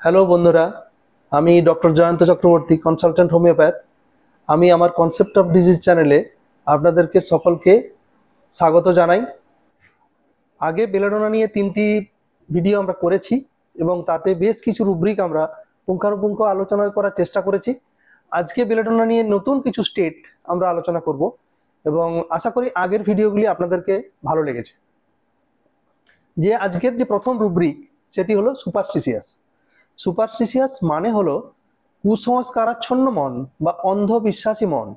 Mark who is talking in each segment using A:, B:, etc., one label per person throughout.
A: Hello বন্ধুরা, আমি doctor Jayanta Chakraborty, consultant homeopath. আমি আমার কনসেপ্ট অফ ডিজিজ চ্যানেলে আপনাদেরকে সকলকে স্বাগত জানাই। আগে বেলাডোনা নিয়ে 3টি ভিডিও আমরা করেছি এবং তাতে বেশ কিছু রুব্রিক আমরা পুঙ্খানুপুঙ্খ আলোচনা করার চেষ্টা করেছি। আজকে বেলাডোনা নিয়ে নতুন কিছু স্টেট আমরা আলোচনা করব এবং আশা করি আগের ভিডিওগুলি আপনাদেরকে ভালো লেগেছে। যে আজকের যে প্রথম রুব্রিক সেটি হলো সুপারস্টিশিয়াস। সুপারস্টিশিয়াস মানে হলো কুসংস্কারাচ্ছন্ন মন বা অন্ধবিশ্বাসী মন।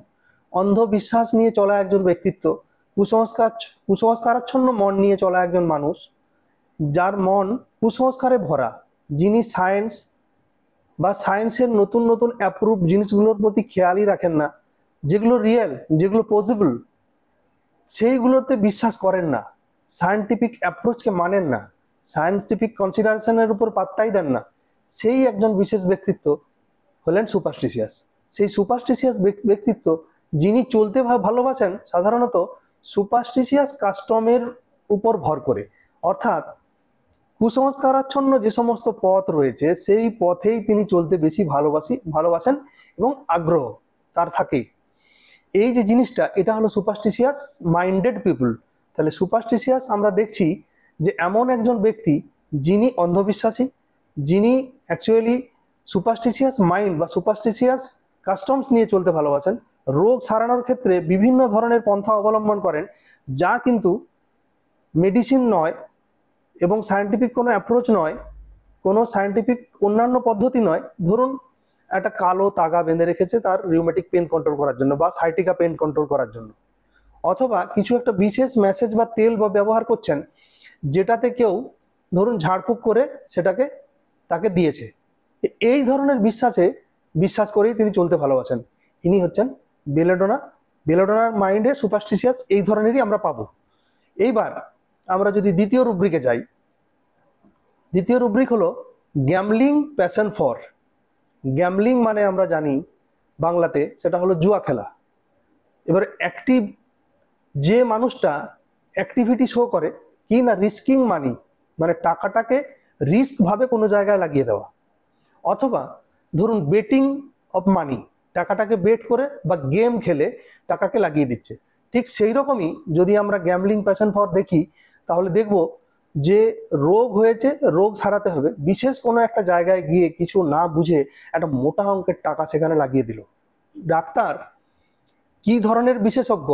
A: অন্ধবিশ্বাস নিয়ে চলা একজন ব্যক্তিত্ব, কুসংস্কারাচ্ছন্ন মন নিয়ে চলা একজন মানুষ, যার মন কুসংস্কারে ভরা, যিনি সায়েন্স বা সায়েন্সের নতুন নতুন অ্যাপ্রুভ জিনিসগুলোর প্রতি খেয়ালই রাখেন না, যেগুলো রিয়েল, যেগুলো পসিবল, সেইগুলোতে বিশ্বাস করেন না, সায়েন্টিফিক অ্যাপ্রোচকে মানেন না, সায়েন্টিফিক কনসিডারেশনের উপর পাত্তাই দেন না, সেই একজন বিশেষ ব্যক্তিত্ব হলেন সুপারস্টিশিয়াস। সেই সুপারস্টিশিয়াস ব্যক্তিত্ব যিনি চলতে ভালোবাসেন সাধারণত সুপারস্টিশিয়াস কাস্টমের উপর ভর করে, অর্থাৎ কুসংস্কারাচ্ছন্ন যে সমস্ত পথ রয়েছে সেই পথেই তিনি চলতে বেশি ভালোবাসেন এবং আগ্রহ তার থাকে। এই যে জিনিসটা, এটা হলো সুপারস্টিশিয়াস মাইন্ডেড পিপল। তাহলে সুপারস্টিশিয়াস আমরা দেখছি যে এমন একজন ব্যক্তি যিনি অন্ধবিশ্বাসী, যিনি অ্যাকচুয়ালি সুপারস্টিশিয়াস মাইন্ড বা সুপারস্টিশিয়াস কাস্টমস নিয়ে চলতে ভালোবাসেন, রোগ সারানোর ক্ষেত্রে বিভিন্ন ধরনের পন্থা অবলম্বন করেন, যা কিন্তু মেডিসিন নয় এবং সায়েন্টিফিক কোনো অ্যাপ্রোচ নয়, কোনো সায়েন্টিফিক অন্যান্য পদ্ধতি নয়। ধরুন একটা কালো তাগা বেঁধে রেখেছে তার রিউমেটিক পেন কন্ট্রোল করার জন্য বা সাইটিকা পেন কন্ট্রোল করার জন্য, অথবা কিছু একটা বিশেষ মেসেজ বা তেল বা ব্যবহার করছেন যেটাতে কেউ ধরুন ঝাড়ফুঁক করে সেটাকে তাকে দিয়েছে। এই ধরনের বিশ্বাস করেই তিনি চলতে ভালোবাসেন। ইনি হচ্ছেন বেলেডোনা। বেলেডোনার মাইন্ডে সুপারস্টিশিয়াস এই ধরনেরই আমরা পাবো। এইবার আমরা যদি দ্বিতীয় রুব্রিকে যাই, দ্বিতীয় রুব্রিক হলো গ্যামলিং প্যাশন ফর। গ্যামলিং মানে আমরা জানি বাংলাতে সেটা হলো জুয়া খেলা। এবার অ্যাক্টিভ যে মানুষটা অ্যাক্টিভিটি শো করে কি না, রিস্কিং মানি, মানে টাকাটাকে রিস্ক ভাবে কোনো জায়গায় লাগিয়ে দেওয়া, অথবা ধরুন বেটিং অফ মানি, টাকাটাকে বেট করে বা গেম খেলে টাকাকে লাগিয়ে দিচ্ছে। ঠিক সেই রকমই যদি আমরা গ্যামলিং প্যাশন ফর দেখি, তাহলে দেখব যে রোগ হয়েছে, রোগ সারাতে হবে, বিশেষ কোনো একটা জায়গায় গিয়ে কিছু না বুঝে একটা মোটা অঙ্কের টাকা সেখানে লাগিয়ে দিল। ডাক্তার কি ধরনের বিশেষজ্ঞ,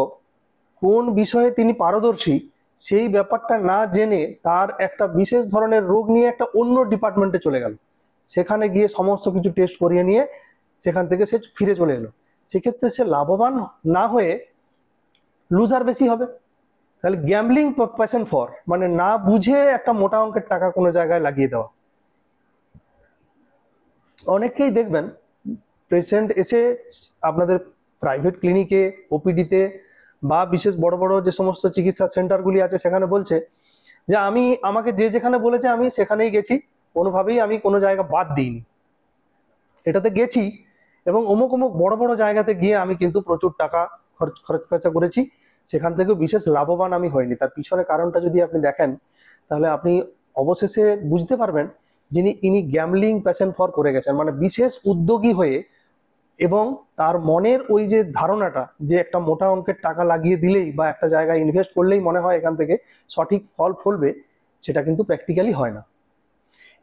A: কোন বিষয়ে তিনি পারদর্শী, সেই ব্যাপারটা না জেনে তার একটা বিশেষ ধরনের রোগ নিয়ে একটা অন্য ডিপার্টমেন্টে চলে গেল, সেখানে গিয়ে সমস্ত কিছু টেস্ট করিয়ে নিয়ে সেখান থেকে সে ফিরে চলে এলো। সেক্ষেত্রে সে লাভবান না হয়ে লুজার বেশি হবে। তাহলে গ্যামলিং প্যাশন ফর মানে না বুঝে একটা মোটা অঙ্কের টাকা কোনো জায়গায় লাগিয়ে দেওয়া। অনেককেই দেখবেন পেশেন্ট এসে আপনাদের প্রাইভেট ক্লিনিকে, ওপিডিতে বা বিশেষ বড় বড় যে সমস্ত চিকিৎসা সেন্টারগুলি আছে সেখানে বলছে যে আমাকে যেখানে বলেছে আমি সেখানেই গেছি, কোনোভাবেই আমি কোনো জায়গা বাদ দিইনি, এটাতে গেছি এবং অমুক অমুক বড় বড় জায়গাতে গিয়ে আমি কিন্তু প্রচুর টাকা খরচা করেছি, সেখান থেকেও বিশেষ লাভবান আমি হইনি। তার পিছনে কারণটা যদি আপনি দেখেন, তাহলে আপনি অবশেষে বুঝতে পারবেন ইনি গ্যামলিং প্যাশন ফর করে গেছেন, মানে বিশেষ উদ্যোগী হয়ে, এবং তার মনের ওই যে ধারণাটা যে একটা মোটা অঙ্কের টাকা লাগিয়ে দিলেই বা একটা জায়গায় ইনভেস্ট করলেই মনে হয় এখান থেকে সঠিক ফল ফলবে, সেটা কিন্তু প্র্যাকটিক্যালি হয় না।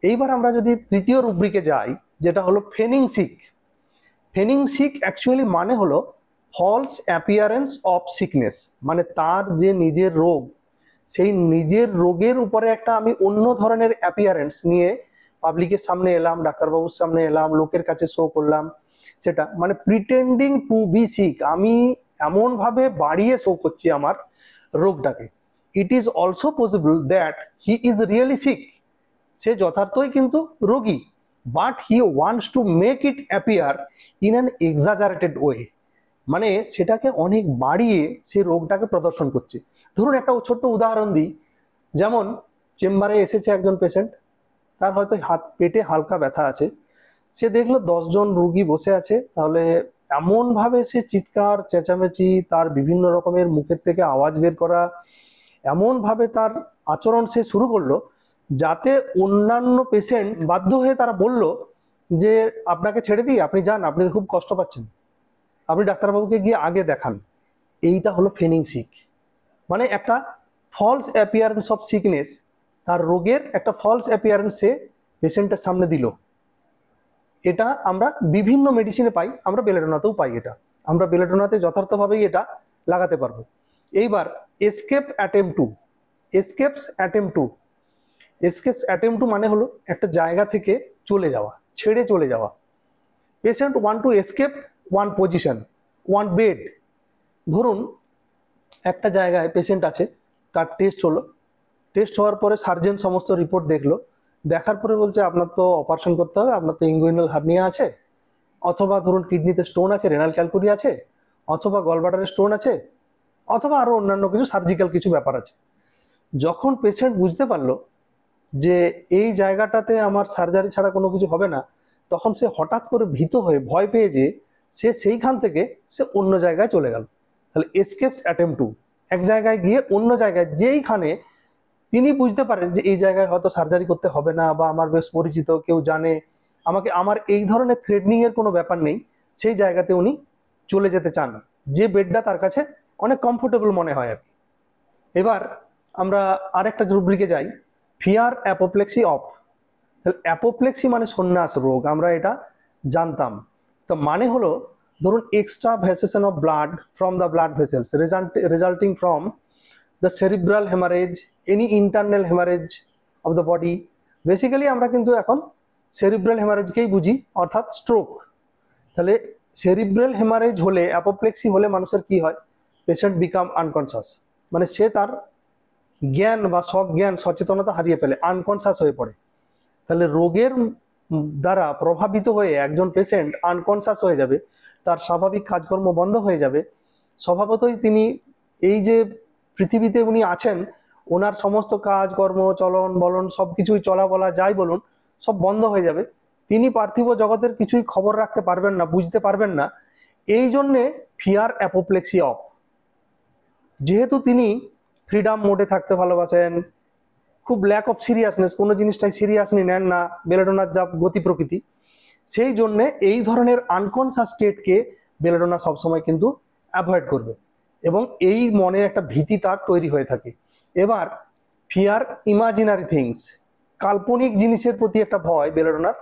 A: এইবার আমরা যদি তৃতীয় রুব্রিকে যাই, যেটা হলো ফেনিং সিক। ফেনিং সিক অ্যাকচুয়ালি মানে হলো ফলস অ্যাপিয়ারেন্স অফ সিকনেস, মানে তার যে নিজের রোগ, সেই নিজের রোগের উপরে একটা আমি অন্য ধরনের অ্যাপিয়ারেন্স নিয়ে পাবলিকের সামনে এলাম, ডাক্তারবাবুর সামনে এলাম, লোকের কাছে শো করলাম, সেটা মানে প্রিটেন্ডিং টু বি সিক, আমি এমন ভাবে বাড়িয়ে শো করছি আমার রোগটাকে। It is also possible that he is really sick, সে যথার্থই কিন্তু রোগী, but he wants to make it appear in an exaggerated way, মানে সেটাকে অনেক বাড়িয়ে সেই রোগটাকে প্রদর্শন করছে। ধরুন একটা ছোট্ট উদাহরণ দিই, যেমন চেম্বারে এসেছে একজন পেশেন্ট, তার হয়তো পেটে হালকা ব্যথা আছে, সে দেখলো 10 জন রোগী বসে আছে, তাহলে এমন ভাবে সে চিৎকার চেঁচামেচি, তার বিভিন্ন রকমের মুখের থেকে আওয়াজ বের করা, এমন ভাবে তার আচরণ সে শুরু করলো যাতে অন্যান্য পেশেন্ট বাধ্য হয়ে তারা বলল যে আপনাকে ছেড়ে দিই, আপনি যান, আপনি খুব কষ্ট পাচ্ছেন, আপনি ডাক্তারবাবুকে গিয়ে আগে দেখান। এইটা হলো ফেনিং সিক, মানে একটা ফলস অ্যাপিয়ারেন্স অফ সিকনেস, তার রোগের একটা ফলস অ্যাপিয়ারেন্স সে পেশেন্টের সামনে দিল। এটা আমরা বিভিন্ন মেডিসিনে পাই, আমরা বেলেডোনাতেও পাই। এটা আমরা বেলেডোনাতে যথার্থভাবেই এটা লাগাতে পারবো। এইবার escape attempt to, escapes attempt to, escapes attempt to মানে হলো একটা জায়গা থেকে চলে যাওয়া, ছেড়ে চলে যাওয়া। Patient one to escape one position, one bed. ধরুন একটা জায়গায় পেশেন্ট আছে, তার টেস্ট হলো, টেস্ট হওয়ার পরে সার্জন সমস্ত রিপোর্ট দেখলো, দেখার পরে বলছে আপনার তো অপারেশন করতে হবে, আপনার তো ইনগুইনাল হার্নিয়া আছে, অথবা ধরুন কিডনিতে স্টোন আছে, রেনাল ক্যালকুরি আছে, অথবা গলব্লাডারে স্টোন আছে, অথবা আরো অন্যান্য কিছু সার্জিক্যাল কিছু ব্যাপার আছে। যখন পেশেন্ট বুঝতে পারলো যে এই জায়গাটাতে আমার সার্জারি ছাড়া কোনো কিছু হবে না, তখন সে হঠাৎ করে ভীত হয়ে ভয় পেয়ে যে সে সেইখান থেকে সে অন্য জায়গায় চলে গেল। তাহলে এসকেপস অ্যাটেম্প টু, এক জায়গায় গিয়ে অন্য জায়গায়, যেইখানে তিনি বুঝতে পারেন যে এই জায়গায় হয়তো সার্জারি করতে হবে না, বা আমার বেশ পরিচিত কেউ জানে আমাকে, আমার এই ধরনের থ্রেডনিং এর কোনো ব্যাপার নেই, সেই জায়গাতে উনি চলে যেতে চান, যে বেডটা তার কাছে অনেক কমফোর্টেবল মনে হয় আর কি। এবার আমরা আরেকটা রুব্রিকে যাই, ফিয়ার অ্যাপোপ্লেক্সি অফ। তাহলে অ্যাপোপ্লেক্সি মানে সন্ন্যাস রোগ, আমরা এটা জানতাম। তো মানে হলো ধরুন extravasation of blood from the blood vessels resulting from the cerebral haemorrhage, any internal haemorrhage of the body. Basically আমরা কিন্তু এখন সেরিব্রাল হেমারেজকেই বুঝি, অর্থাৎ স্ট্রোক। তাহলে সেরিব্রাল হেমারেজ হলে, অ্যাপোপ্লেক্সি হলে মানুষের কি হয়? পেশেন্ট বিকাম আনকনসাস, মানে সে তার জ্ঞান বা সজ্ঞান সচেতনতা হারিয়ে ফেলে, আনকনসাস হয়ে পড়ে। তাহলে রোগের দ্বারা প্রভাবিত হয়ে একজন পেশেন্ট আনকনসাস হয়ে যাবে, তার স্বাভাবিক কাজকর্ম বন্ধ হয়ে যাবে, স্বভাবতই তিনি এই যে পৃথিবীতে উনি আছেন, ওনার সমস্ত কাজকর্ম চলন বলন সবকিছুই, চলা বলা যাই বলুন, সব বন্ধ হয়ে যাবে। তিনি পার্থিব জগতের কিছুই খবর রাখতে পারবেন না, বুঝতে পারবেন না। এই জন্যে ফিয়ার অ্যাপোপ্লেক্সি অফ। যেহেতু তিনি ফ্রিডম মোডে থাকতে ভালোবাসেন, খুব ল্যাক অফ সিরিয়াসনেস, কোনো জিনিসটাই সিরিয়াসলি নেন না, বেলেডোনার যা গতি প্রকৃতি, সেই জন্যে এই ধরনের আনকনসাস স্টেটকে বেলেডোনা সবসময় কিন্তু অ্যাভয়েড করবে, এবং এই মনে একটা ভীতি তার তৈরি হয়ে থাকে। এবার ফিয়ার ইমাজিনারি থিংস, কাল্পনিক জিনিসের প্রতি একটা ভয় বেলেডোনার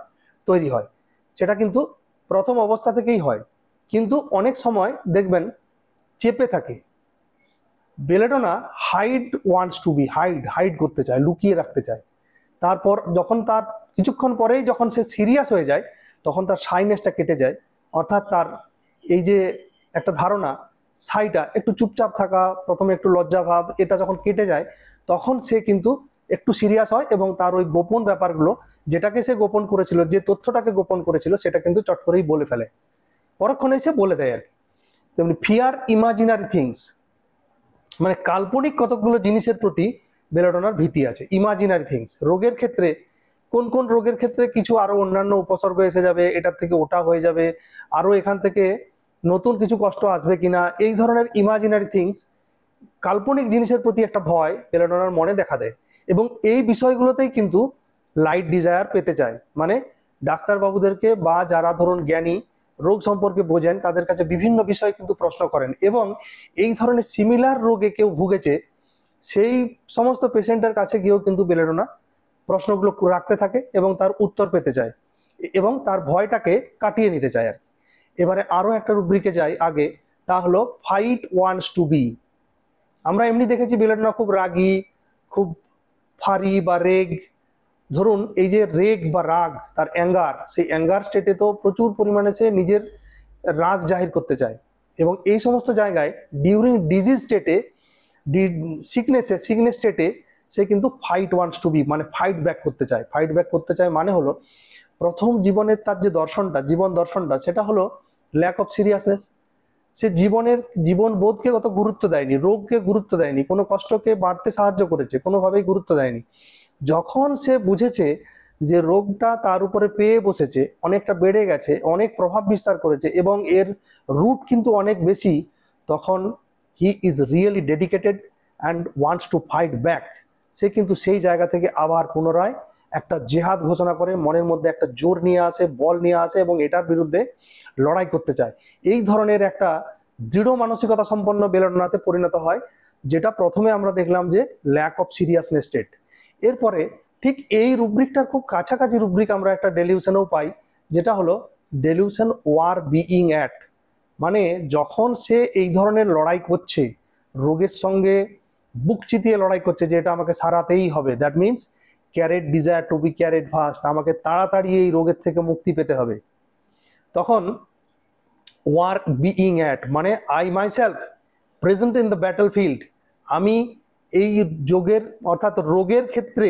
A: তৈরি হয়। সেটা কিন্তু প্রথম অবস্থা থেকেই হয়, কিন্তু অনেক সময় দেখবেন চেপে থাকে। Belladonna hide wants to be hide করতে চায়, লুকিয়ে রাখতে চায়। তারপর যখন তার কিছুক্ষণ পরেই যখন সে সিরিয়াস হয়ে যায়, তখন তার শাইনেসটা কেটে যায়, অর্থাৎ তার এই যে একটা ধারণা, সাইটা একটু চুপচাপ থাকা, প্রথমে একটু লজ্জা ভাব, এটা যখন কেটে যায়, তখন সে কিন্তু একটু সিরিয়াস হয়, এবং তার ওই গোপন ব্যাপারগুলো, যেটাকে সে গোপন করেছিল, যে তথ্যটাকে গোপন করেছিল, সেটা কিন্তু চট করেই বলে ফেলে, পরক্ষণে সে বলে দেয় আর কি। তেমনি ফিয়ার ইমাজিনারি থিংস, মানে কাল্পনিক কতগুলো জিনিসের প্রতি বেলেডোনার ভীতি আছে। ইমাজিনারি থিংস রোগের ক্ষেত্রে, কোন কোন রোগের ক্ষেত্রে কিছু আরো অন্যান্য উপসর্গ এসে যাবে, এটার থেকে ওটা হয়ে যাবে, আরো এখান থেকে নতুন কিছু কষ্ট আসবে কিনা, এই ধরনের ইমাজিনারি থিংস, কাল্পনিক জিনিসের প্রতি একটা ভয় বেলেডোনার মনে দেখা দেয়। এবং এই বিষয়গুলোতেই কিন্তু লাইট ডিজায়ার পেতে চায়, মানে ডাক্তারবাবুদেরকে বা যারা ধরুন জ্ঞানী, রোগ সম্পর্কে বোঝেন, তাদের কাছে বিভিন্ন বিষয় কিন্তু প্রশ্ন করেন, এবং এই ধরনের সিমিলার রোগে কেউ ভুগেছে সেই সমস্ত পেশেন্টের কাছে গিয়েও কিন্তু বেলেডোনা প্রশ্নগুলো রাখতে থাকে এবং তার উত্তর পেতে চায়, এবং তার ভয়টাকে কাটিয়ে নিতে চায় আর কি। এবারে আরো একটা রুব্রিকে যাই আগে, তা হলো ফাইট ওয়ান্টস টু বি। আমরা এমনি দেখেছি বেলেডোনা খুব রাগী, খুব ফারি বা রেগ। ধরুন এই যে রেগ বা রাগ, তার অ্যাঙ্গার, সেই অ্যাঙ্গার স্টেটে তো প্রচুর পরিমাণে সে নিজের রাগ জাহির করতে চায়, এবং এই সমস্ত জায়গায় ডিউরিং ডিজিজ স্টেটে, সিকনেস স্টেটে সে কিন্তু ফাইট ওয়ান্টস টু বি, মানে ফাইট ব্যাক করতে চায়। ফাইট ব্যাক করতে চায় মানে হলো, প্রথম জীবনের তার যে দর্শনটা, জীবন দর্শনটা, সেটা হলো ল্যাক অফ সিরিয়াসনেস। সে জীবন বোধকে অত গুরুত্ব দেয়নি, রোগকে গুরুত্ব দেয়নি, কোনো কষ্টকে বাড়তে সাহায্য করেছে, কোনোভাবেই গুরুত্ব দেয়নি। যখন সে বুঝেছে যে রোগটা তার উপরে পেয়ে বসেছে, অনেকটা বেড়ে গেছে, অনেক প্রভাব বিস্তার করেছে, এবং এর রুট কিন্তু অনেক বেশি, তখন he is really dedicated and wants to fight back. সে কিন্তু সেই জায়গা থেকে আবার পুনরায় একটা জেহাদ ঘোষণা করে, মনের মধ্যে একটা জোর নিয়ে আসে, বল নিয়ে আসে এবং এটার বিরুদ্ধে লড়াই করতে চায়। এই ধরনের একটা দৃঢ় মানসিকতা সম্পন্ন বেলেডোনাতে পরিণত হয়, যেটা প্রথমে আমরা দেখলাম যে ল্যাক অফ সিরিয়াসনেস স্টেট। এরপরে ঠিক এই রুব্রিকটার খুব কাছাকাছি রুব্রিক আমরা একটা ডেলিউশনেও পাই, যেটা হলো ডেলিউশন ওয়ার বিইং অ্যাট। মানে যখন সে এই ধরনের লড়াই করছে, রোগের সঙ্গে বুক চিতিয়ে লড়াই করছে যে এটা আমাকে সারাতেই হবে, that means cured desire to be cured fast, আমাকে তাড়াতাড়ি এই রোগের থেকে মুক্তি পেতে হবে, তখন ওয়ার বিইং অ্যাট মানে I myself present in the battlefield, আমি এই যোগের অর্থাৎ রোগের ক্ষেত্রে,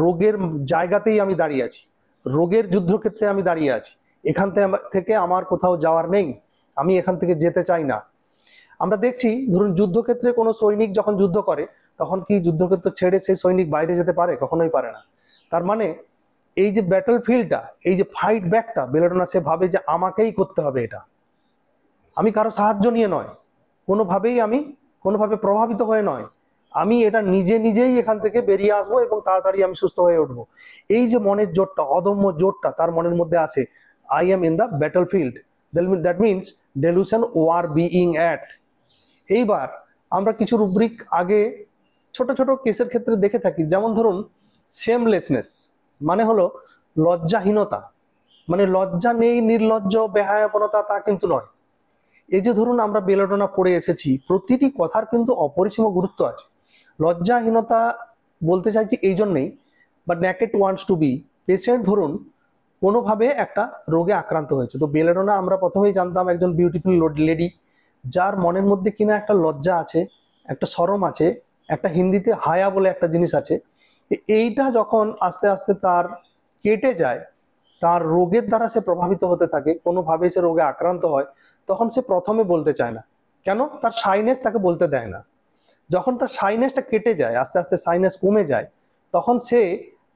A: রোগের জায়গাতেই আমি দাঁড়িয়ে আছি, রোগের যুদ্ধক্ষেত্রে আমি দাঁড়িয়ে আছি, এখান থেকে আমার কোথাও যাওয়ার নেই, আমি এখান থেকে যেতে চাই না। আমরা দেখছি ধরুন যুদ্ধক্ষেত্রে কোনো সৈনিক যখন যুদ্ধ করে, তখন কি যুদ্ধক্ষেত্র ছেড়ে সেই সৈনিক বাইরে যেতে পারে? কখনোই পারে না। তার মানে এই যে ব্যাটল ফিল্ডটা, এই যে ফাইট ব্যাকটা, বেলেডোনা সে ভাবে যে আমাকেই করতে হবে এটা, আমি কারো সাহায্য নিয়ে নয়, কোনোভাবে প্রভাবিত হয়ে নয়, আমি এটা নিজে নিজেই এখান থেকে বেরিয়ে আসবো এবং তাড়াতাড়ি আমি সুস্থ হয়ে উঠবো। এই যে মনের জোরটা, অদম্য জোরটা তার মনের মধ্যে আছে, I am in the battlefield, that means delusion war being at. এইবার আমরা কিছু রুব্রিক আগে ছোট ছোট কেসের ক্ষেত্রে দেখে থাকি, যেমন ধরুন শেমলেসনেস মানে হলো লজ্জাহীনতা, মানে লজ্জা নেই, নির্লজ্জ বেহায়াপনতা তা কিন্তু নয়। এই যে ধরুন আমরা বেলেডোনা পড়ে এসেছি, প্রতিটি কথার কিন্তু অপরিসীম গুরুত্ব আছে। লজ্জাহীনতা বলতে চাইছি এই জন্যেই, but naked wants to be, patient ধরুন কোনোভাবে একটা রোগে আক্রান্ত হয়েছে, তো বেলেডোনা আমরা প্রথমেই জানতাম একজন বিউটিফুল লেডি, যার মনের মধ্যে কিনা একটা লজ্জা আছে, একটা শরম আছে, একটা হিন্দিতে হায়া বলে একটা জিনিস আছে। এইটা যখন আস্তে আস্তে তার কেটে যায়, তার রোগের দ্বারা সে প্রভাবিত হতে থাকে, কোনোভাবে সে রোগে আক্রান্ত হয়, তখন সে প্রথমে বলতে চায় না। কেন? তার শাইনেস তাকে বলতে দেয় না। যখন তার শাইনেসটা কেটে যায়, আস্তে আস্তে শাইনেস কমে যায়, তখন সে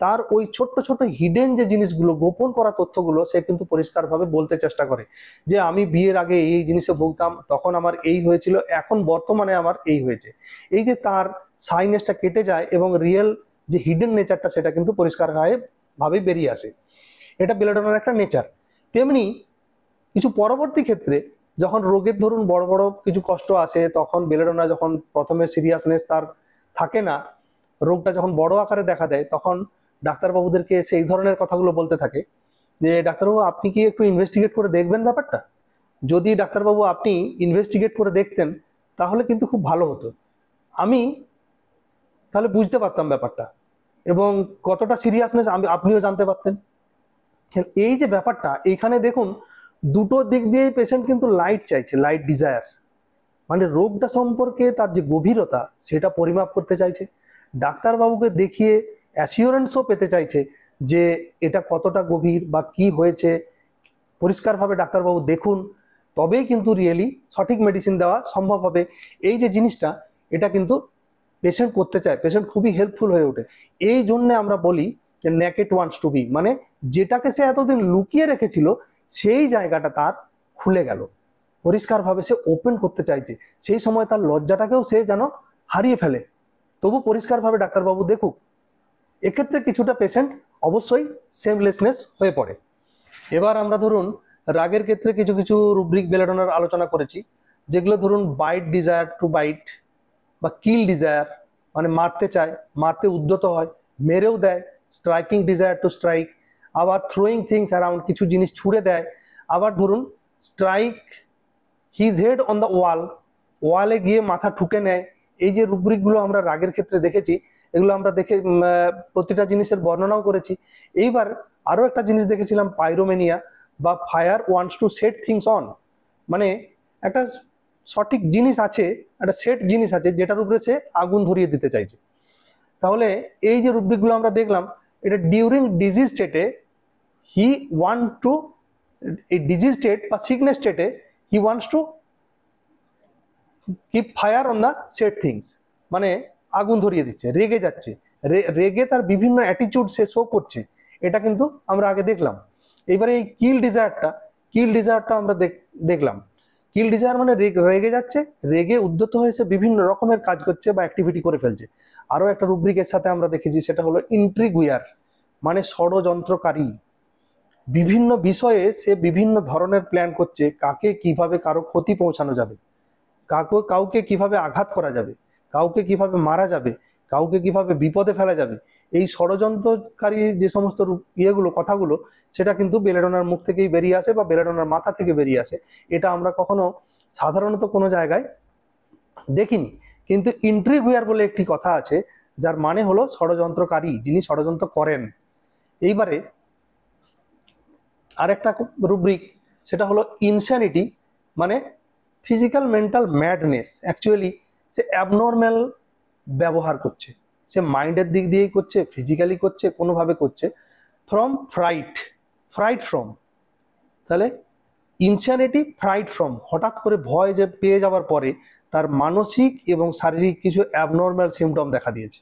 A: তার ওই ছোট্ট ছোট্ট হিডেন যে জিনিসগুলো, গোপন করা তথ্যগুলো সে কিন্তু পরিষ্কারভাবে বলতে চেষ্টা করে, যে আমি বিয়ের আগে এই জিনিসে ভুগতাম, তখন আমার এই হয়েছিল, এখন বর্তমানে আমার এই হয়েছে। এই যে তার শাইনেসটা কেটে যায় এবং রিয়েল যে হিডেন নেচারটা সেটা কিন্তু পরিষ্কার ভাবে বেরিয়ে আসে। এটা বেলেডোনার একটা নেচার। তেমনি কিছু পরবর্তী ক্ষেত্রে যখন রোগের ধরুন বড় বড় কিছু কষ্ট আসে, তখন বেলেডোনা যখন প্রথমে সিরিয়াসনেস তার থাকে না, রোগটা যখন বড় আকারে দেখা দেয়, তখন ডাক্তারবাবুদেরকে সেই ধরনের কথাগুলো বলতে থাকে যে ডাক্তারবাবু আপনি কি একটু ইনভেস্টিগেট করে দেখবেন ব্যাপারটা, যদি ডাক্তারবাবু আপনি ইনভেস্টিগেট করে দেখতেন তাহলে কিন্তু খুব ভালো হতো, আমি তাহলে বুঝতে পারতাম ব্যাপারটা এবং কতটা সিরিয়াসনেস আপনিও জানতে পারতেন। এই যে ব্যাপারটা, এইখানে দেখুন দুটো দিক দিয়েই পেশেন্ট কিন্তু লাইট চাইছে, লাইট ডিজায়ার, মানে রোগটা সম্পর্কে তার যে গভীরতা সেটা পরিমাপ করতে চাইছে, ডাক্তারবাবুকে দেখিয়ে অ্যাসিওরেন্সও পেতে চাইছে যে এটা কতটা গভীর বা কি হয়েছে, পরিষ্কারভাবে ডাক্তারবাবু দেখুন, তবেই কিন্তু রিয়েলি সঠিক মেডিসিন দেওয়া সম্ভব হবে। এই যে জিনিসটা, এটা কিন্তু পেশেন্ট করতে চায়, পেশেন্ট খুবই হেল্পফুল হয়ে ওঠে। এই জন্যে আমরা বলি যে নেকেট ওয়ান্টস টু বি, মানে যেটাকে সে এতদিন লুকিয়ে রেখেছিল সেই জায়গাটা তার খুলে গেল, পরিষ্কারভাবে সে ওপেন করতে চাইছে, সেই সময় তার লজ্জাটাকেও সে যেন হারিয়ে ফেলে, তবু পরিষ্কারভাবে ডাক্তারবাবু দেখুক। এক্ষেত্রে কিছুটা পেশেন্ট অবশ্যই সেমলেসনেস হয়ে পড়ে। এবার আমরা ধরুন রাগের ক্ষেত্রে কিছু কিছু রুব্রিক বেলেডোনার আলোচনা করেছি, যেগুলো ধরুন বাইট ডিজায়ার টু বাইট বা কিল ডিজায়ার, মানে মারতে চায়, মারতে উদ্যত হয়, মেরেও দেয়, স্ট্রাইকিং ডিজায়ার টু স্ট্রাইক, আবার থ্রোয়িং থিংস অ্যারাউন্ড, কিছু জিনিস ছুঁড়ে দেয়, আবার ধরুন strike his head on the wall, ওয়ালে গিয়ে মাথা ঠুকে নেয়। এই যে রুব্রিকগুলো আমরা রাগের ক্ষেত্রে দেখেছি, এগুলো আমরা দেখে প্রতিটা জিনিসের বর্ণনাও করেছি। এইবার আরো একটা জিনিস দেখেছিলাম, পাইরোমেনিয়া বা fire wants to set things on, মানে একটা সঠিক জিনিস আছে, একটা সেট জিনিস আছে যেটার উপরে সে আগুন ধরিয়ে দিতে চাইছে। তাহলে এই যে রুব্রিকগুলো আমরা দেখলাম, এটা ডিউরিং ডিজিজ স্টেটে হি ওয়ান্ট টু, এই ডিজিজ স্টেট বা সিকনেস স্টেটে হি wants to keep fire on the set things, মানে আগুন ধরিয়ে দিচ্ছে, রেগে যাচ্ছে, রেগে তার বিভিন্ন অ্যাটিটিউড সে শো করছে, এটা কিন্তু আমরা আগে দেখলাম। এবারে এই কিল ডিজায়ারটা আমরা দেখলাম। কিল ডিজায়ার মানে রেগে যাচ্ছে, রেগে উদ্যত হয়েছে, বিভিন্ন রকমের কাজ করছে বা অ্যাক্টিভিটি করে ফেলছে। আরো একটা রুব্রিকের সাথে আমরা দেখেছি, সেটা হলো ইন্ট্রিগুয়ার, মানে ষড়যন্ত্রকারী। বিভিন্ন বিষয়ে সে বিভিন্ন ধরনের প্ল্যান করছে, কাকে কিভাবে কারো ক্ষতি পৌঁছানো যাবে, কাউকে কিভাবে আঘাত করা যাবে, কাউকে কিভাবে মারা যাবে, কাউকে কিভাবে বিপদে ফেলা যাবে। এই ষড়যন্ত্রকারী যে সমস্ত ইয়েগুলো, কথাগুলো, সেটা কিন্তু বেলেডোনার মুখ থেকেই বেরিয়ে আসে বা বেলেডোনার মাথা থেকে বেরিয়ে আসে। এটা আমরা কখনো সাধারণত কোনো জায়গায় দেখিনি। কিন্তু ইন্ট্রিগুয়ার বলে একটি কথা আছে, যার মানে হলো ষড়যন্ত্রকারী, যিনি ষড়যন্ত্র করেন। এইবারে আরেকটা রুব্রিক, সেটা হলো ইনস্যানিটি, মানে ফিজিক্যাল মেন্টাল ম্যাডনেস। অ্যাকচুয়ালি সে অ্যাবনর্ম্যাল ব্যবহার করছে, সে মাইন্ডের দিক দিয়েই করছে, ফিজিক্যালি করছে, কোনোভাবে করছে। ফ্রম ফ্রাইট ফ্রম, তাহলে ইনস্যানিটি ফ্রাইট ফ্রম, হঠাৎ করে ভয় যে পেয়ে যাওয়ার পরে তার মানসিক এবং শারীরিক কিছু অ্যাবনর্ম্যাল সিমটম দেখা দিয়েছে,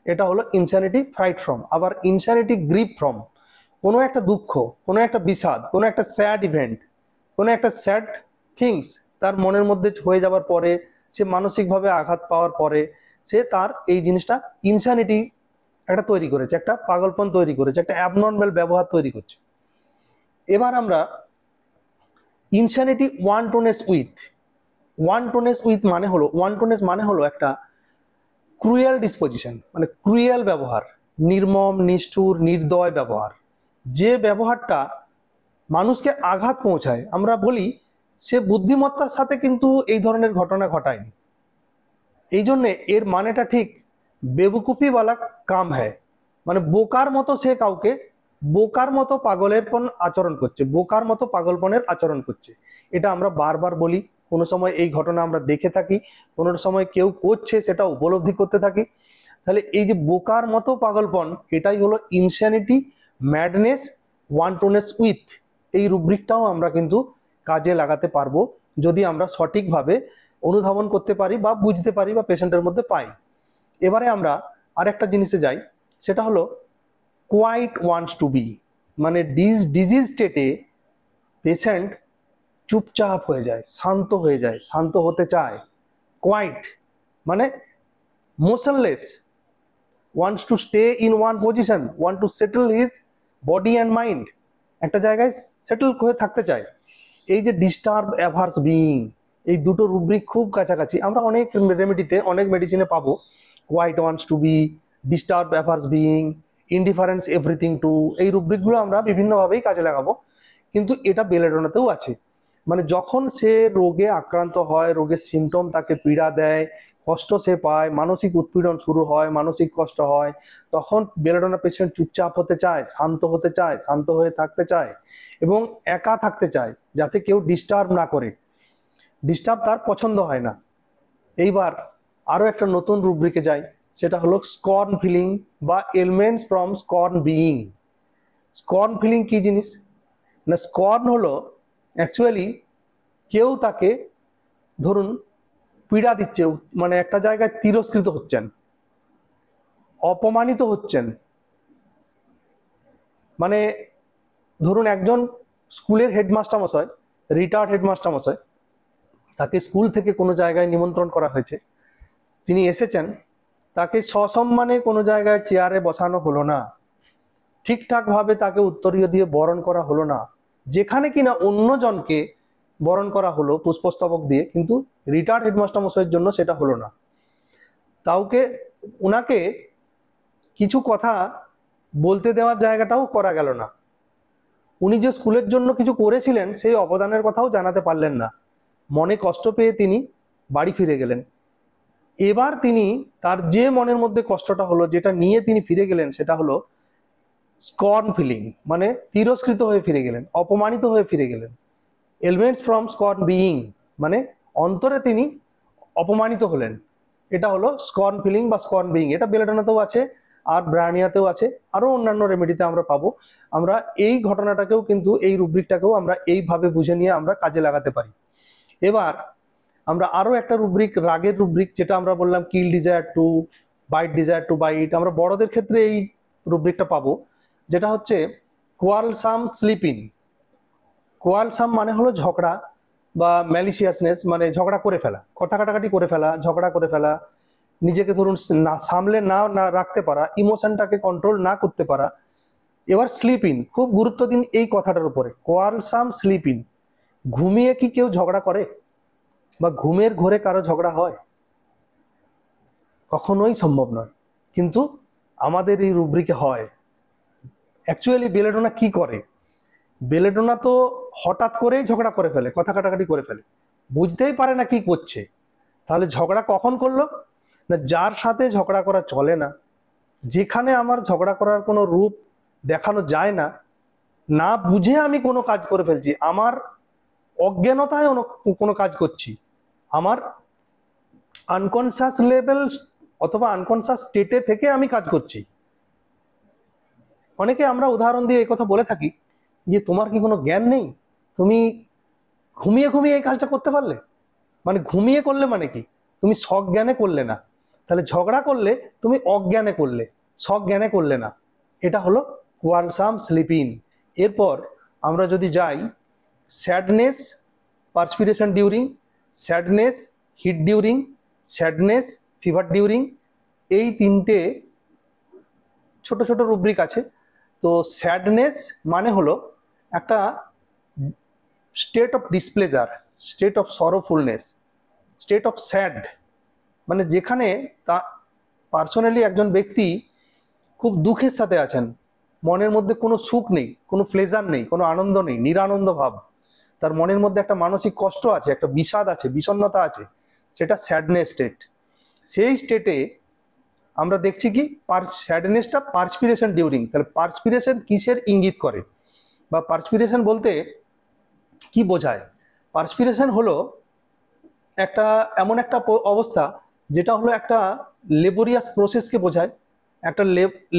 A: এটা হলো ইনস্যানিটি ফ্রাইট ফ্রম। আবার ইনস্যানিটি গ্রিপ ফ্রম, কোনো একটা দুঃখ, কোনো একটা বিষাদ, কোনো একটা স্যাড ইভেন্ট, কোনো একটা স্যাড থিংস তার মনের মধ্যে হয়ে যাওয়ার পরে, সে মানসিকভাবে আঘাত পাওয়ার পরে সে তার এই জিনিসটা ইনস্যানিটি একটা তৈরি করেছে, একটা পাগলপন তৈরি করেছে, একটা অ্যাবনর্মাল ব্যবহার তৈরি করছে। এবার আমরা ইনস্যানিটি ওয়ান্টনেস উইথ মানে হলো একটা ক্রুয়েল ডিসপোজিশন, মানে ক্রুয়েল ব্যবহার, নির্মম, নিষ্ঠুর, নির্দয় ব্যবহার। যে ব্যবহারটা মানুষকে আঘাত পৌঁছায়। আমরা বলি সে বুদ্ধিমত্তার সাথে কিন্তু এই ধরনের ঘটনা ঘটায়নি, এই জন্যে এর মানেটা ঠিক বেবকুফিওয়ালা কাম হ্যায়, মানে বোকার মতো সে কাউকে বোকার মতো পাগলেরপন আচরণ করছে, বোকার মতো পাগলপনের আচরণ করছে। এটা আমরা বারবার বলি, কোনো সময় এই ঘটনা আমরা দেখে থাকি, কোনো সময় কেউ করছে সেটা উপলব্ধি করতে থাকি। তাহলে এই যে বোকার মতো পাগলপন, এটাই হলো ইনস্যানিটি, ম্যাডনেস, ওয়ান্টনেস উইথ। এই রুব্রিকটাও আমরা কিন্তু কাজে লাগাতে পারবো যদি আমরা সঠিকভাবে অনুধাবন করতে পারি বা বুঝতে পারি বা পেশেন্টের মধ্যে পাই। এবারে আমরা আরেকটা জিনিসে যাই, সেটা হলো কোয়াইট ওয়ান্টস টু বি, মানে ডিজিজ স্টেটে পেশেন্ট চুপচাপ হয়ে যায়, শান্ত হয়ে যায়, শান্ত হতে চায়। কোয়াইট মানে motionless, wants to stay in one position, want to settle his body and mind, একটা জায়গায় সেটেল হয়ে থাকতে চায়। এই যে ডিস্টার্ব, অ্যাভার্স বিইং, এই দুটো রুব্রিক খুব কাছাকাছি, আমরা অনেক রেমেডিতে, অনেক মেডিসিনে পাবো। Quiet wants to be, disturb, averse being, indifference everything to, এই রুব্রিকগুলো আমরা বিভিন্নভাবেই কাজে লাগাবো। কিন্তু এটা বেলেডোনাতেও আছে, মানে যখন সে রোগে আক্রান্ত হয়, রোগের সিমটম তাকে পীড়া দেয়, কষ্ট সে পায়, মানসিক উৎপীড়ন শুরু হয়, মানসিক কষ্ট হয়, তখন বেলেডোনা পেশেন্ট চুপচাপ হতে চায়, শান্ত হতে চায়, শান্ত হয়ে থাকতে চায় এবং একা থাকতে চায়, যাতে কেউ ডিস্টার্ব না করে। ডিস্টার্ব তার পছন্দ হয় না। এইবার আরো একটা নতুন রুব্রিকে যাই, সেটা হলো স্কর্ন ফিলিং বা elements from scorn being. Scorn feeling কি জিনিস না, স্কর্ন হলো অ্যাকচুয়ালি কেউ তাকে, ধরুন, পীড়া দিচ্ছে, মানে একটা জায়গায় তিরস্কৃত হচ্ছেন, অপমানিত হচ্ছেন। মানে ধরুন একজন স্কুলের হেডমাস্টার মশাই, রিটায়ার্ড হেডমাস্টার মশাই, তাকে স্কুল থেকে কোনো জায়গায় নিমন্ত্রণ করা হয়েছে, তিনি এসেছেন, তাকে সসম্মানে কোনো জায়গায় চেয়ারে বসানো হলো না, ঠিকঠাকভাবে তাকে উত্তরীয় দিয়ে বরণ করা হলো না। যেখানে কিনা অন্যজনকে বরণ করা হলো পুষ্পস্তবক দিয়ে, কিন্তু রিটায়ার্ড হেডমাস্টার মশাইয়ের জন্য সেটা হলো না। তাওকে ওনাকে কিছু কথা বলতে দেওয়ার জায়গাটাও করা গেল না। উনি যে স্কুলের জন্য কিছু করেছিলেন সেই অবদানের কথাও জানাতে পারলেন না। মনে কষ্ট পেয়ে তিনি বাড়ি ফিরে গেলেন। এবার তিনি তার যে মনের মধ্যে কষ্টটা হলো, যেটা নিয়ে তিনি ফিরে গেলেন, সেটা হলো স্কর্ন ফিলিং, মানে তিরস্কৃত হয়ে ফিরে গেলেন, অপমানিত হয়ে ফিরে গেলেন। এলিমেন্টস ফ্রম স্কর্ন বিইং, মানে অন্তরে তিনি অপমানিত হলেন। এটা হলো স্কর্ন ফিলিং বা স্কর্ন বিইং। এটা বেলেডোনাতেও আছে, আর ব্রায়ানিয়াতেও আছে, আরো অন্যান্য রেমেডিতে আমরা পাবো। আমরা এই ঘটনাটাকেও কিন্তু, এই রুব্রিকটাকেও আমরা এইভাবে বুঝে নিয়ে আমরা কাজে লাগাতে পারি। এবার আমরা আরো একটা রুব্রিক, রাগের রুব্রিক, যেটা আমরা বললাম kill desire to bite, desire to bite, আমরা বড়দের ক্ষেত্রে এই রুব্রিকটা পাবো, যেটা হচ্ছে কোয়ালসাম স্লিপ ইন। কোয়ালসাম মানে হলো ঝগড়া বা ম্যালিশিয়াসনেস, মানে ঝগড়া করে ফেলা, কথা কাটাকাটি করে ফেলা, ঝগড়া করে ফেলা, নিজেকে ধরুন না সামলে না না রাখতে পারা, ইমোশনটাকে কন্ট্রোল না করতে পারা। এবার স্লিপ ইন, খুব গুরুত্ব দিন এই কথাটার উপরে, কোয়ালসাম স্লিপ ইন। ঘুমিয়ে কি কেউ ঝগড়া করে, বা ঘুমের ঘোরে কারো ঝগড়া হয়? কখনোই সম্ভব নয়। কিন্তু আমাদের এই রুব্রিকে হয়। অ্যাকচুয়ালি বেলেডোনা কি করে? বেলেডোনা তো হঠাৎ করেই ঝগড়া করে ফেলে, কথা কাটাকাটি করে ফেলে, বুঝতেই পারে না কি করছে। তাহলে ঝগড়া কখন করলো? না, যার সাথে ঝগড়া করা চলে না, যেখানে আমার ঝগড়া করার কোনো রূপ দেখানো যায় না, না বুঝে আমি কোনো কাজ করে ফেলছি, আমার অজ্ঞানতায় কোনো কাজ করছি, আমার আনকনসিয়াস লেভেল অথবা আনকনসিয়াস স্টেটে থেকে আমি কাজ করছি। অনেকে আমরা উদাহরণ দিয়ে এই কথা বলে থাকি যে তোমার কি কোনো জ্ঞান নেই, তুমি ঘুমিয়ে ঘুমিয়ে এই কাজটা করতে পারলে। মানে ঘুমিয়ে করলে মানে কি, তুমি সজ্ঞানে করলে না। তাহলে ঝগড়া করলে তুমি অজ্ঞানে করলে, সজ্ঞানে করলে না। এটা হলো কোয়ালসাম স্লিপ ইন। এরপর আমরা যদি যাই, sadness perspiration during, sadness heat during, sadness fever during, এই তিনটে ছোট ছোট রুব্রিক আছে। তো স্যাডনেস মানে হলো একটা state of displeasure, state of sorrowfulness, state of sad, মানে যেখানে তা পার্সোনালি একজন ব্যক্তি খুব দুঃখের সাথে আছেন, মনের মধ্যে কোনো সুখ নেই, কোনো প্লেজার নেই, কোনো আনন্দ নেই, নিরানন্দ ভাব, তার মনের মধ্যে একটা মানসিক কষ্ট আছে, একটা বিষাদ আছে, বিষণ্ণতা আছে, সেটা স্যাডনেস স্টেট। সেই স্টেটে আমরা দেখছি কি স্যাডনেসটা পার্সপিরেশন ডিউরিং। তাহলে পার্সপিরেশন কিসের ইঙ্গিত করে, বা পার্সপিরেশন বলতে কি বোঝায়? পার্সপিরেশন হলো একটা এমন একটা অবস্থা যেটা হলো একটা লেবোরিয়াস প্রসেসকে বোঝায়। একটা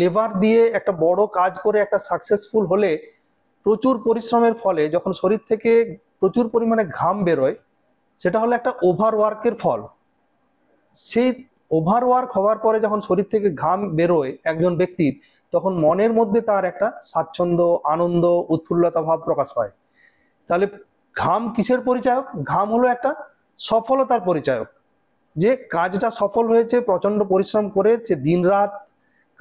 A: লেবার দিয়ে একটা বড় কাজ করে একটা সাকসেসফুল হলে প্রচুর পরিশ্রমের ফলে যখন শরীর থেকে প্রচুর পরিমাণে ঘাম বেরোয়, সেটা হলো একটা ওভারওয়ার্কের ফল। সেই ওভারওয়ার্ক হওয়ার পরে যখন শরীর থেকে ঘাম বেরোয় একজন ব্যক্তির, তখন মনের মধ্যে তার একটা স্বাচ্ছন্দ্য, আনন্দ, উৎফুল্লতা ভাব প্রকাশ পায়। তাহলে ঘাম কিসের পরিচায়ক? ঘাম হলো একটা সফলতার পরিচায়ক। যে কাজটা সফল হয়েছে, প্রচন্ড পরিশ্রম করে, সে দিনরাত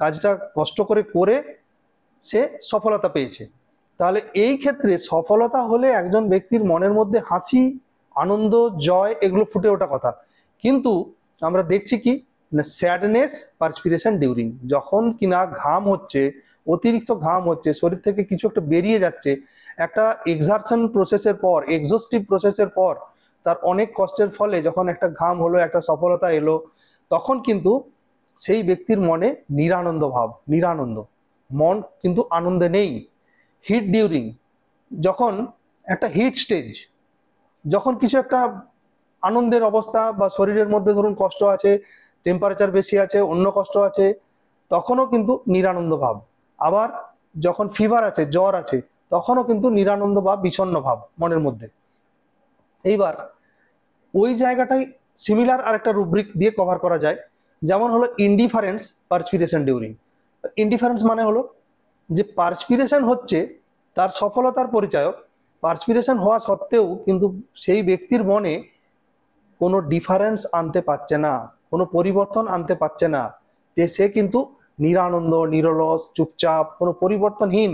A: কাজটা কষ্ট করে করে সে সফলতা পেয়েছে। তাহলে এই ক্ষেত্রে সফলতা হলে একজন ব্যক্তির মনের মধ্যে হাসি, আনন্দ, জয় এগুলো ফুটে ওঠা কথা। কিন্তু আমরা দেখছি কি না, স্যাডনেস পার্সপিরেশন ডিউরিং, যখন কিনা ঘাম হচ্ছে, অতিরিক্ত ঘাম হচ্ছে, শরীর থেকে কিছু একটা বেরিয়ে যাচ্ছে, একটা এক্সারশন প্রসেসের পর, এক্সস্টিভ প্রসেসের পর, তার অনেক কষ্টের ফলে যখন একটা ঘাম হলো, একটা সফলতা এলো, তখন কিন্তু সেই ব্যক্তির মনে নিরানন্দ ভাব, নিরানন্দ, মন কিন্তু আনন্দে নেই। হিট ডিউরিং, যখন একটা হিট স্টেজ, যখন কিছু একটা আনন্দের অবস্থা বা শরীরের মধ্যে ধরুন কষ্ট আছে, টেম্পারেচার বেশি আছে, অন্য কষ্ট আছে, তখনও কিন্তু নিরানন্দ ভাব। আবার যখন ফিভার আছে, জ্বর আছে, তখনও কিন্তু নিরানন্দ ভাব, বিষণ্ণ ভাব মনের মধ্যে। এইবার ওই জায়গাটাই সিমিলার আরেকটা রুব্রিক দিয়ে কভার করা যায়, যেমন হলো ইনডিফারেন্স পার্সপিরেশন ডিউরিং। ইনডিফারেন্স মানে হলো যে পার্সপিরেশন হচ্ছে তার সফলতার পরিচায়ক, পার্সপিরেশন হওয়া সত্ত্বেও কিন্তু সেই ব্যক্তির মনে কোনো ডিফারেন্স আনতে পারছে না, কোনো পরিবর্তন আনতে পারছে না, যে সে কিন্তু নিরানন্দ, নিরলস, চুপচাপ, কোনো পরিবর্তনহীন,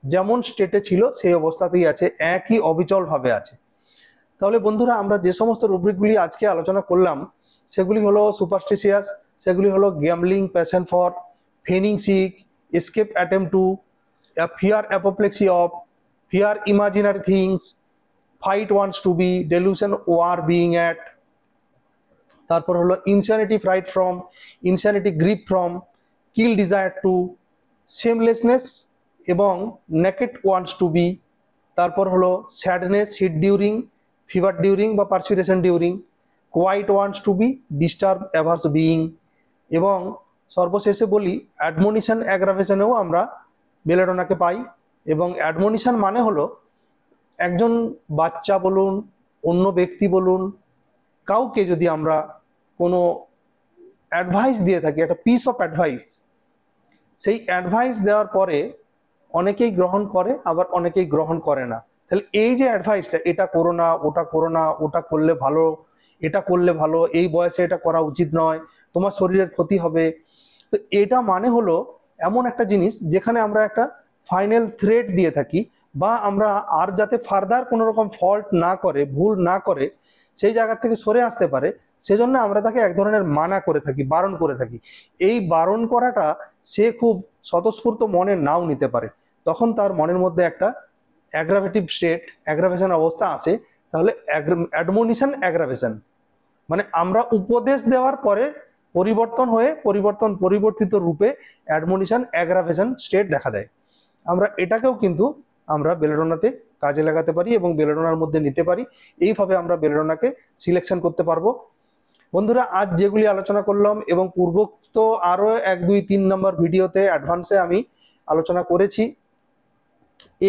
A: যেমন স্টেটে ছিল সেই অবস্থাতেই আছে, একই অবিচলভাবে আছে। তাহলে বন্ধুরা, আমরা যে সমস্ত রুব্রিকগুলি আজকে আলোচনা করলাম, সেগুলি হলো সুপারস্টিশিয়াস, সেগুলি হলো gambling, passion for, feigning sick, escape attempt to, fear apoplexy of, fear imaginary things, fight wants to be, delusion war being at, তারপর হলো insanity fright from, insanity grip from, kill desire to, shamelessness এবং naked wants to be, তারপর হলো sadness heat during, fever during বা perspiration during, quiet wants to be, disturb averse being, এবং সর্বশেষে বলি অ্যাডমোনিশন অ্যাগ্রাভেশনেও আমরা বেলেডোনাকে পাই। এবং অ্যাডমোনিশন মানে হলো একজন বাচ্চা বলুন, অন্য ব্যক্তি বলুন, কাউকে যদি আমরা কোনো অ্যাডভাইস দিয়ে থাকি, একটা পিস অফ অ্যাডভাইস, সেই অ্যাডভাইস দেওয়ার পরে অনেকেই গ্রহণ করে, আবার অনেকেই গ্রহণ করে না। তাহলে এই যে অ্যাডভাইসটা, এটা করো না, ওটা করো না, ওটা করলে ভালো, এটা করলে ভালো, এই বয়সে এটা করা উচিত নয়, তোমার শরীরের ক্ষতি হবে। তো এটা মানে হলো এমন একটা জিনিস যেখানে আমরা একটা ফাইনাল থ্রেট দিয়ে থাকি, বা আমরা আর যাতে ফার্দার কোনো রকম ফল্ট না করে, ভুল না করে, সেই জায়গা থেকে সরে আসতে পারে, সেজন্য আমরা তাকে এক ধরনের মানা করে থাকি, বারণ করে থাকি। এই বারণ করাটা সে খুব স্বতঃস্ফূর্ত মনে নাও নিতে পারে, তখন তার মনের মধ্যে একটা অ্যাগ্রাভেটিভ স্টেট, অ্যাগ্রাভেশন অবস্থা আসে। তাহলে অ্যাডমোনিশন অ্যাগ্রাভেশন মানে আমরা উপদেশ দেওয়ার পরে পরিবর্তিত রূপে অ্যাডমোনিশন অ্যাগ্রাভেশন স্টেট দেখা দেয়। আমরা এটাকেও কিন্তু আমরা বেলেডোনাতে কাজে লাগাতে পারি এবং বেলেডোনার মধ্যে নিতে পারি। এইভাবে আমরা বেলেডোনাকে সিলেকশন করতে পারবো। বন্ধুরা, আজ যেগুলি আলোচনা করলাম এবং পূর্বোক্ত আরো 1, 2, 3 নম্বর ভিডিওতে অ্যাডভান্সে আমি আলোচনা করেছি,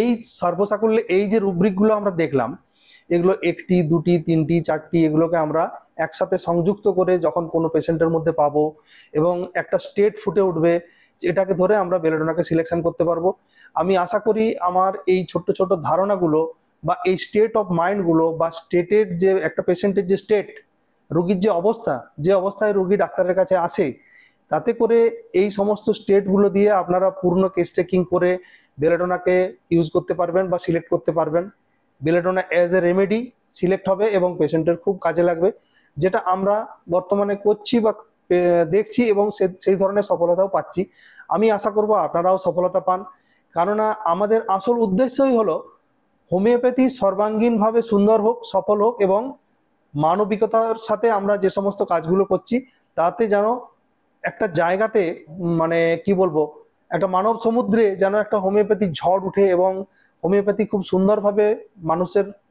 A: এই সর্বসাকুল্যে এই যে রুব্রিকগুলো আমরা দেখলাম, এগুলো 1টি, 2টি, 3টি, 4টি, এগুলোকে আমরা একসাথে সংযুক্ত করে যখন কোনো পেশেন্টের মধ্যে পাবো এবং একটা স্টেট ফুটে উঠবে, এটাকে ধরে আমরা বেলেডোনাকে সিলেকশন করতে পারবো। আমি আশা করি আমার এই ছোট্ট ছোট্ট ধারণাগুলো বা এই স্টেট অফ মাইন্ডগুলো বা স্টেটের যে একটা পেশেন্টের যে স্টেট, রোগীর যে অবস্থা, যে অবস্থায় রোগী ডাক্তারের কাছে আসে, তাতে করে এই সমস্ত স্টেটগুলো দিয়ে আপনারা পূর্ণ কেস চেকিং করে বেলেডোনাকে ইউজ করতে পারবেন বা সিলেক্ট করতে পারবেন। Belladonna as a remedy select হবে এবং পেশেন্টের খুব কাজে লাগবে, যেটা আমরা বর্তমানে করছি বা দেখছি এবং সেই ধরনের সফলতাও পাচ্ছি। আমি আশা করব আপনারাও সফলতা পান, কেননা আমাদের আসল উদ্দেশ্যই হলো হোমিওপ্যাথি সর্বাঙ্গীনভাবে সুন্দর হোক, সফল হোক এবং মানবিকতার সাথে আমরা যে সমস্ত কাজগুলো করছি তাতে যেন একটা জায়গাতে, মানে কি বলবো, একটা মানব সমুদ্রে যেন একটা হোমিওপ্যাথি ঝড় উঠে এবং হোমিওপ্যাথি খুব সুন্দরভাবে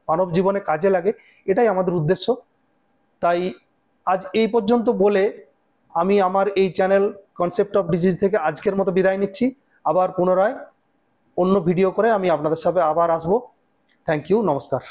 A: মানব জীবনে কাজে লাগে, এটাই আমাদের উদ্দেশ্য। তাই আজ এই পর্যন্ত বলে আমি আমার এই চ্যানেল কনসেপ্ট অফ ডিজিজ থেকে আজকের মতো বিদায় নিচ্ছি। আবার পুনরায় অন্য ভিডিও করে আমি আপনাদের সাথে আবার আসবো। থ্যাংক ইউ, নমস্কার।